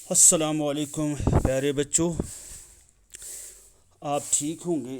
अस्सलामुअलैकुम प्यारे बच्चों, आप ठीक होंगे।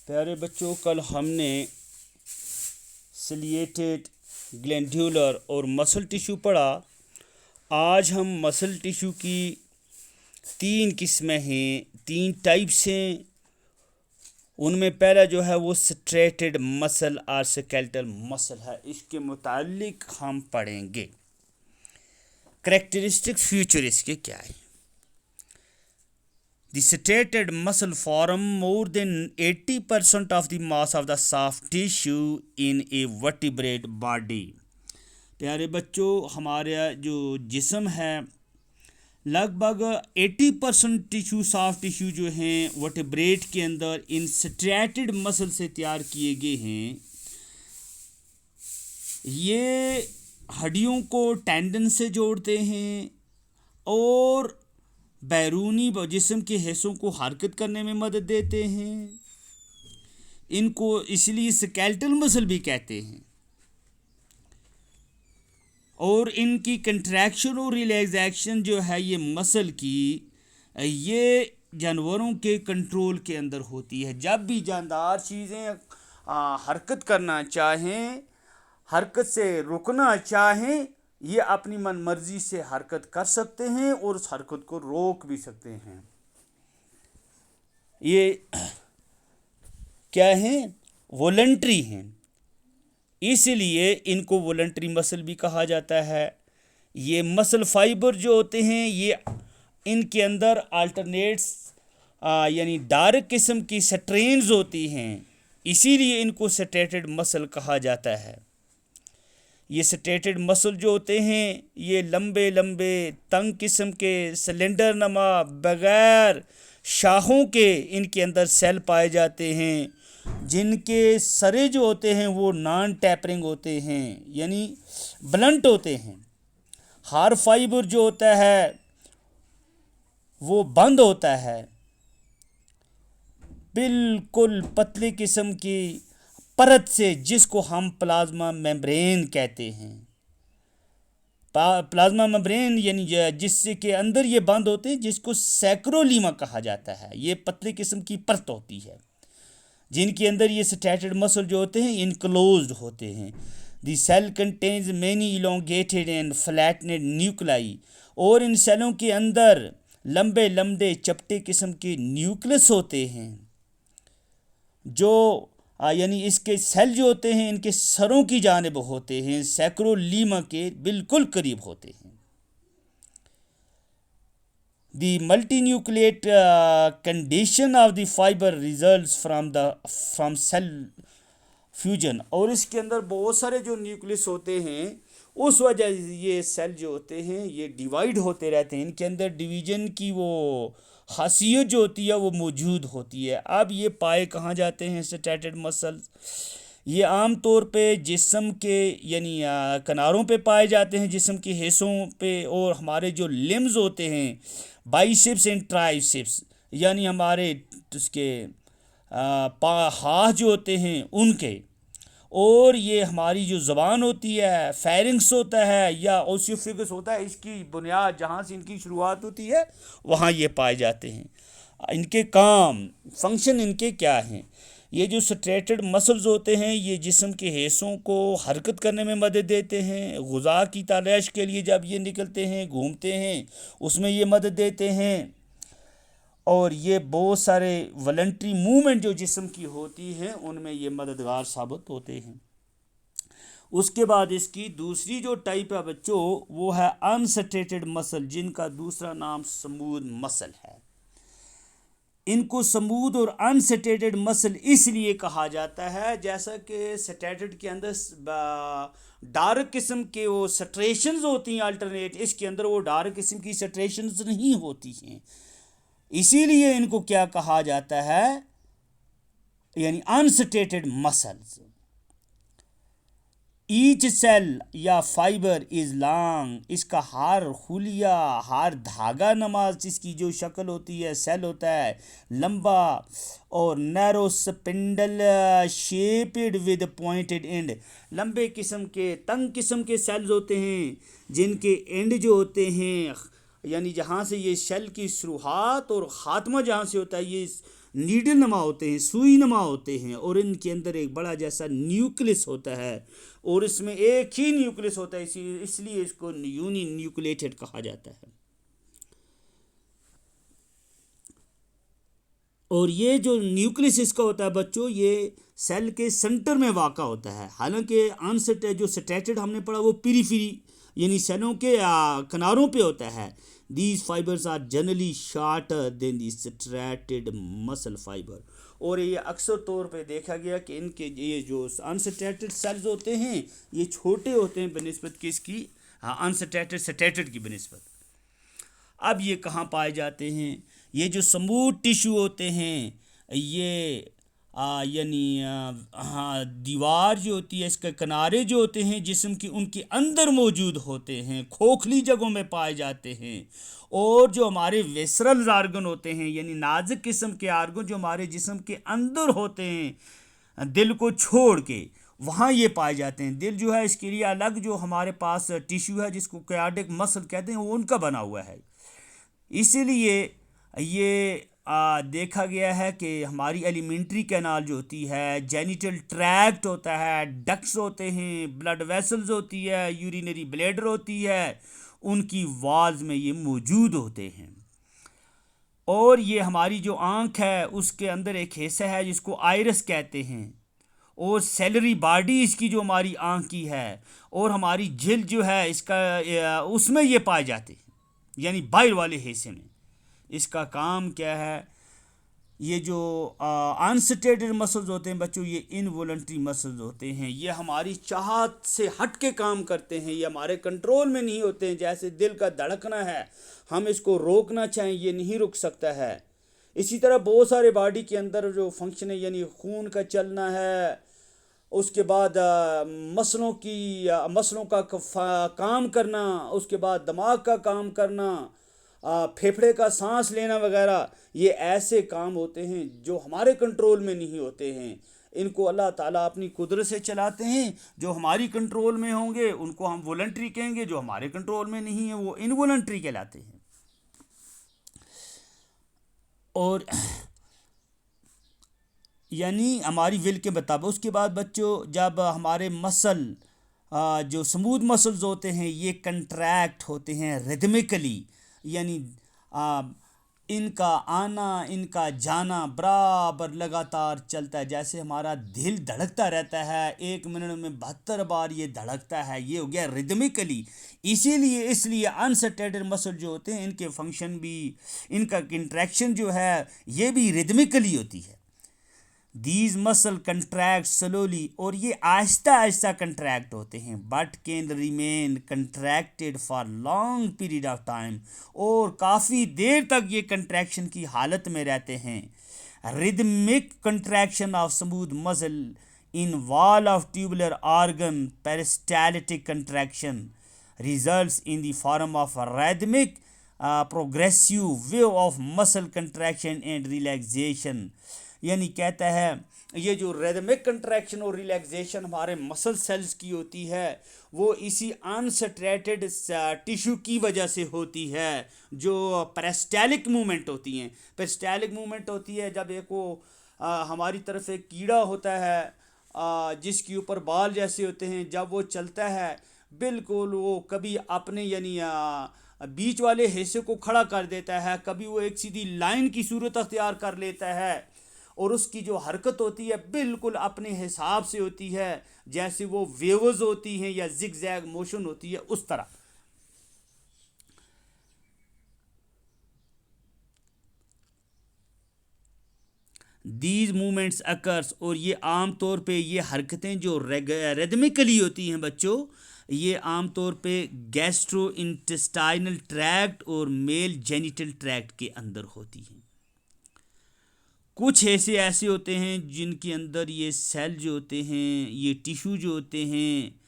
प्यारे बच्चों, कल हमने सिलिएटेड, ग्लैंड्यूलर और मसल टिश्यू पढ़ा। आज हम मसल टिश्यू की तीन किस्में हैं, तीन टाइप्स हैं। उनमें पहला जो है वो स्ट्रेटेड मसल और स्केलेटल मसल है। इसके मुतालिक हम पढ़ेंगे। करेक्टरिस्टिक्स फ्यूचर इसके क्या है। The striated muscle form more than 80% of the mass of the soft tissue in a vertebrate body। प्यारे बच्चों, हमारा जो जिस्म है लगभग 80% टिश्यू, सॉफ्ट टिश्यू जो हैं वर्टेब्रेट के अंदर इन स्ट्रेटेड मसल से तैयार किए गए हैं। ये हड्डियों को टेंडन से जोड़ते हैं और बैरूनी जिस्म के हिस्सों को हरकत करने में मदद देते हैं। इनको इसलिए स्केलेटल मसल भी कहते हैं। और इनकी कंट्रैक्शन और रिलैक्सेशन जो है ये मसल की, ये जानवरों के कंट्रोल के अंदर होती है। जब भी जानदार चीज़ें हरकत करना चाहें, हरकत से रुकना चाहें, ये अपनी मन मर्जी से हरकत कर सकते हैं और उस हरकत को रोक भी सकते हैं। ये क्या हैं? वॉलंटरी हैं, इसलिए इनको वॉलंटरी मसल भी कहा जाता है। ये मसल फाइबर जो होते हैं ये इनके अंदर अल्टरनेट्स यानी डार्क किस्म की स्ट्रेन्स होती हैं, इसीलिए इनको स्ट्रेटेड मसल कहा जाता है। ये स्ट्रेटेड मसल जो होते हैं ये लंबे लंबे तंग किस्म के सिलेंडर नमा बगैर शाखों के इनके अंदर सेल पाए जाते हैं, जिनके सरे जो होते हैं वो नॉन टैपरिंग होते हैं यानी ब्लंट होते हैं। हार फाइबर जो होता है वो बंद होता है, बिल्कुल पतली किस्म की परत से, जिसको हम प्लाज्मा मेम्ब्रेन कहते हैं। प्लाज्मा मेम्ब्रेन यानी जिससे के अंदर ये बंद होते हैं, जिसको सैक्रोलीमा कहा जाता है। ये पतली किस्म की परत होती है जिनके अंदर ये स्ट्रेटेड मसल जो होते हैं इनक्लोज्ड होते हैं। The cell contains many elongated and flattened nuclei, और इन सेलों के अंदर लंबे लंबे चपटे किस्म के न्यूक्लियस होते हैं, जो यानी इसके सेल जो होते हैं इनके सरों की जानिब होते हैं, सैक्रोलीमा के बिल्कुल करीब होते हैं। The multinucleate condition of the fiber results from cell fusion, और इसके अंदर बहुत सारे जो न्यूक्लियस होते हैं उस वजह से ये सेल जो होते हैं ये डिवाइड होते रहते हैं। इनके अंदर डिवीजन की वो खासियत जो होती है वो मौजूद होती है। अब ये पाए कहाँ जाते हैं स्ट्रेटेड मसल्स? ये आम तौर पे जिस्म के यानी किनारों पे पाए जाते हैं, जिस्म के हिस्सों पे, और हमारे जो लिम्स होते हैं बाइसेप्स एंड ट्राइसेप्स यानी हमारे उसके हाथ जो होते हैं उनके, और ये हमारी जो ज़बान होती है फेरिंग्स होता है या ओसियोफेगस होता है, इसकी बुनियाद जहाँ से इनकी शुरुआत होती है वहाँ ये पाए जाते हैं। इनके काम, फंक्शन इनके क्या हैं? ये जो स्ट्रेटेड मसल्स होते हैं ये जिस्म के हिस्सों को हरकत करने में मदद देते हैं। ग़िज़ा की तलाश के लिए जब ये निकलते हैं, घूमते हैं, उसमें ये मदद देते हैं। और ये बहुत सारे वॉलंटरी मूवमेंट जो जिस्म की होती हैं उनमें ये मददगार साबित होते हैं। उसके बाद इसकी दूसरी जो टाइप है बच्चों वो है अनस्ट्रेटेड मसल, जिनका दूसरा नाम स्मूथ मसल है। इनको स्मूथ और अनस्ट्रेटेड मसल इसलिए कहा जाता है जैसा कि स्ट्रेटेड के अंदर डार्क किस्म के वो स्ट्रेशंस होती हैं अल्टरनेट, इसके अंदर वो डार्क किस्म की स्ट्रेशंस नहीं होती हैं, इसीलिए इनको क्या कहा जाता है यानी अनस्ट्रेटेड मसल्स। ईच सेल या फाइबर इज लॉन्ग, इसका हर हुलिया, हर धागा नमाज इसकी जो शक्ल होती है, सेल होता है लंबा और narrow spindle shaped with pointed and, लंबे किस्म के तंग किस्म के सेल्स होते हैं जिनके एंड जो होते हैं, यानी जहाँ से ये सेल की शुरुआत और ख़ात्मा जहाँ से होता है, ये नीडल नमा होते हैं, सुई नमा होते हैं, और इनके अंदर एक बड़ा जैसा न्यूक्लियस होता है और इसमें एक ही न्यूक्लियस होता है, इसलिए इसको यूनी न्यूक्लिएटेड कहा जाता है। और ये जो न्यूक्लियस इसका होता है बच्चों, ये सेल के सेंटर में वाक़ा होता है। हालांकि जो स्ट्रेटेड हमने पढ़ा वो पीरीफेरी यानी सेलों के किनारों पे होता है। These fibres are generally shorter than the striated muscle fibre, और ये अक्सर तौर पे देखा गया कि इनके ये जो अनस्ट्रेटेड सेल्स होते हैं ये छोटे होते हैं बनस्बत किसकी, अनस्ट्रेटेड स्ट्रेटेड की बनस्बत। अब ये कहाँ पाए जाते हैं, ये जो स्मूथ टिश्यू होते हैं ये यानी हाँ दीवार जो होती है, इसके किनारे जो होते हैं जिस्म की, उनके अंदर मौजूद होते हैं, खोखली जगहों में पाए जाते हैं। और जो हमारे वेसरल आर्गन होते हैं यानी नाजुक किस्म के आर्गन जो हमारे जिस्म के अंदर होते हैं दिल को छोड़ के, वहाँ ये पाए जाते हैं। दिल जो है इसके लिए अलग जो हमारे पास टिश्यू है जिसको कार्डियक मसल कहते हैं वो उनका बना हुआ है। इसीलिए ये देखा गया है कि हमारी एलिमेंट्री कैनाल जो होती है, जेनिटल ट्रैक्ट होता है, डक्स होते हैं, ब्लड वेसल्स होती है, यूरिनरी ब्लैडर होती है, उनकी वाल्स में ये मौजूद होते हैं। और ये हमारी जो आँख है उसके अंदर एक हिस्सा है जिसको आइरस कहते हैं, और सेलरी बॉडी इसकी जो हमारी आँख की है, और हमारी झिल जो है इसका उसमें ये पाए जाते हैं यानी बाहर वाले हिस्से में। इसका काम क्या है, ये जो अनस्टेटेड मसल्स होते हैं बच्चों, ये इनवॉलंटरी मसल्स होते हैं, ये हमारी चाहत से हट के काम करते हैं, ये हमारे कंट्रोल में नहीं होते हैं। जैसे दिल का धड़कना है, हम इसको रोकना चाहें ये नहीं रुक सकता है। इसी तरह बहुत सारे बॉडी के अंदर जो फंक्शन है यानी खून का चलना है, उसके बाद मसलों का काम करना, उसके बाद दिमाग का काम करना, फेफड़े का सांस लेना वगैरह, ये ऐसे काम होते हैं जो हमारे कंट्रोल में नहीं होते हैं। इनको अल्लाह ताला अपनी कुदरत से चलाते हैं। जो हमारी कंट्रोल में होंगे उनको हम वॉलंटरी कहेंगे, जो हमारे कंट्रोल में नहीं है वो इनवॉलंटरी कहलाते हैं। और यानी हमारी विल के मुताबिक। उसके बाद बच्चों जब हमारे मसल जो स्मूथ मसल्स होते हैं ये कंट्रैक्ट होते हैं रिदमिकली, यानी इनका आना इनका जाना बराबर लगातार चलता है। जैसे हमारा दिल धड़कता रहता है, 1 मिनट में 72 बार ये धड़कता है, ये हो गया रिदमिकली। इसलिए अनस्टेटेड मसल जो होते हैं इनके फंक्शन भी, इनका इंट्रैक्शन जो है ये भी रिदमिकली होती है। दीज मसल कंट्रैक्ट स्लोली, और ये आहिस्ता आहिस्ता कंट्रैक्ट होते हैं, but can remain contracted for long period of time, और काफ़ी देर तक ये कंट्रैक्शन की हालत में रहते हैं। Rhythmic contraction of smooth muscle in wall of tubular organ peristaltic contraction results in the form of a rhythmic progressive wave of muscle contraction and relaxation। यानी कहता है ये जो रिदमिक कंट्रैक्शन और रिलैक्सेशन हमारे मसल सेल्स की होती है वो इसी अनस्ट्रेटेड टिश्यू की वजह से होती है, जो पेरिस्टाल्टिक मूवमेंट होती हैं। पेरिस्टाल्टिक मूवमेंट होती है जब एक वो हमारी तरफ एक कीड़ा होता है जिसके ऊपर बाल जैसे होते हैं, जब वो चलता है बिल्कुल वो कभी अपने यानी बीच वाले हिस्से को खड़ा कर देता है, कभी वो एक सीधी लाइन की सूरत अख्तियार कर लेता है, और उसकी जो हरकत होती है बिल्कुल अपने हिसाब से होती है, जैसे वो वेव्स होती हैं या जिगजैग मोशन होती है उस तरह। दीज मूवमेंट्स अकर्स, और ये आम तौर पे ये हरकतें जो रिदमिकली होती हैं बच्चों, ये आम तौर पे गैस्ट्रो इंटेस्टाइनल ट्रैक्ट और मेल जेनिटल ट्रैक्ट के अंदर होती हैं। कुछ ऐसे होते हैं जिनके अंदर ये सेल जो होते हैं, ये टिश्यू जो होते हैं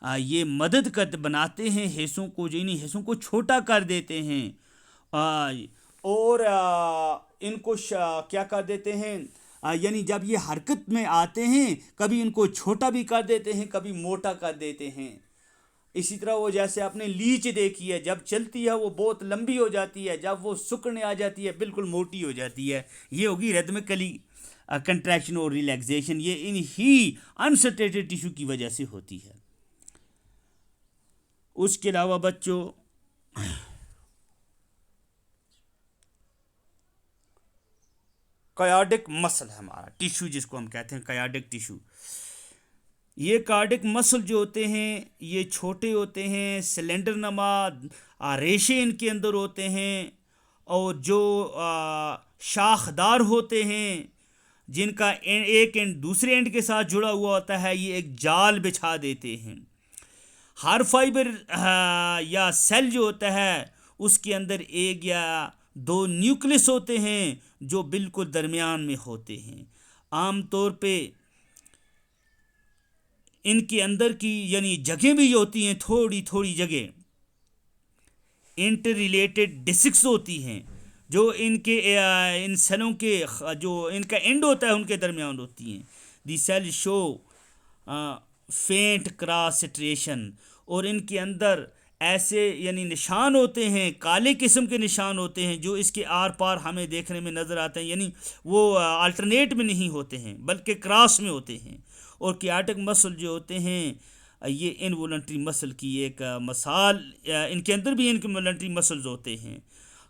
ये मदद कर बनाते हैं हिस्सों को, जो इन हिस्सों को छोटा कर देते हैं। आ, और इनको क्या कर देते हैं, यानी जब ये हरकत में आते हैं कभी इनको छोटा भी कर देते हैं, कभी मोटा कर देते हैं। इसी तरह वो जैसे आपने लीच देखी है, जब चलती है वो बहुत लंबी हो जाती है, जब वो सुकड़ने आ जाती है बिल्कुल मोटी हो जाती है। ये होगी रिदमिकली कंट्रैक्शन और रिलैक्सेशन। ये इन ही अनसर्टेटेड टिश्यू की वजह से होती है। उसके अलावा बच्चों कार्डियक मसल है हमारा टिश्यू, जिसको हम कहते हैं कार्डियक टिश्यू। ये कार्डियक मसल जो होते हैं ये छोटे होते हैं, सिलेंडर नमा रेशे इनके अंदर होते हैं, और जो शाखदार होते हैं, जिनका एक एंड दूसरे एंड के साथ जुड़ा हुआ होता है, ये एक जाल बिछा देते हैं। हर फाइबर या सेल जो होता है उसके अंदर एक या दो न्यूक्लियस होते हैं जो बिल्कुल दरमियान में होते हैं। आम तौर पे इनके अंदर की यानी जगह भी होती हैं, थोड़ी थोड़ी जगह इंटर रिलेटेड डिस्क्स होती हैं, जो इनके इन सेलों के जो इनका एंड होता है उनके दरमियान होती हैं। दी सेल शो फेंट क्रॉस सेट्रेशन, और इनके अंदर ऐसे यानी निशान होते हैं, काले किस्म के निशान होते हैं जो इसके आर पार हमें देखने में नज़र आते हैं, यानी वो अल्टरनेट में नहीं होते हैं बल्कि क्रॉस में होते हैं। और कार्डियक मसल जो होते हैं ये इनवॉलंटरी मसल की एक मिसाल, इनके अंदर भी इनवॉलंटरी मसल्स होते हैं।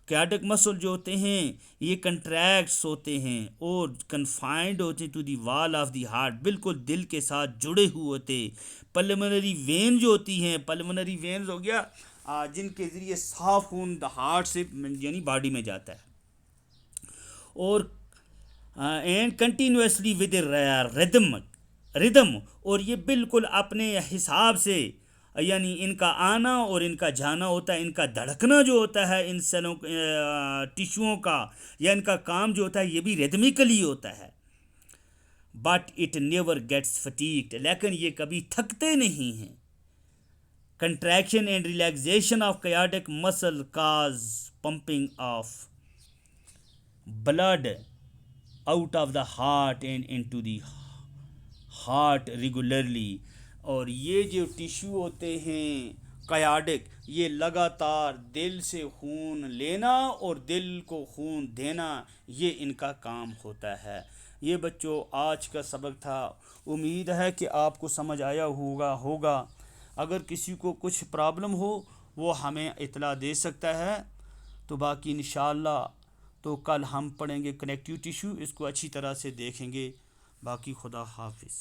कार्डियक मसल जो होते हैं ये कंट्रैक्ट्स होते हैं और कन्फाइंड होते हैं to the wall of the heart, बिल्कुल दिल के साथ जुड़े हुए होते। पल्मोनरी वेन जो होती हैं, पल्मोनरी वेन्स हो गया जिनके ज़रिए साफ खून द हार्ट से यानी बॉडी में जाता है, और एंड कंटिन्यूसली विद रिदम, और ये बिल्कुल अपने हिसाब से यानी इनका आना और इनका जाना होता है, इनका धड़कना जो होता है इन सेलों टिश्यूओं का या इनका काम जो होता है ये भी रिदमिकली होता है। But it never gets fatigued, लेकिन ये कभी थकते नहीं हैं। Contraction and relaxation of cardiac muscle cause pumping of blood out of the heart and into the heart regularly. और ये जो टिश्यू होते हैं कार्डियक, ये लगातार दिल से खून लेना और दिल को खून देना, ये इनका काम होता है। ये बच्चों आज का सबक था, उम्मीद है कि आपको समझ आया होगा। अगर किसी को कुछ प्रॉब्लम हो वो हमें इतला दे सकता है, तो बाकी इंशाअल्लाह तो कल हम पढ़ेंगे कनेक्टिव टिश्यू, इसको अच्छी तरह से देखेंगे। बाकी खुदा हाफिज़।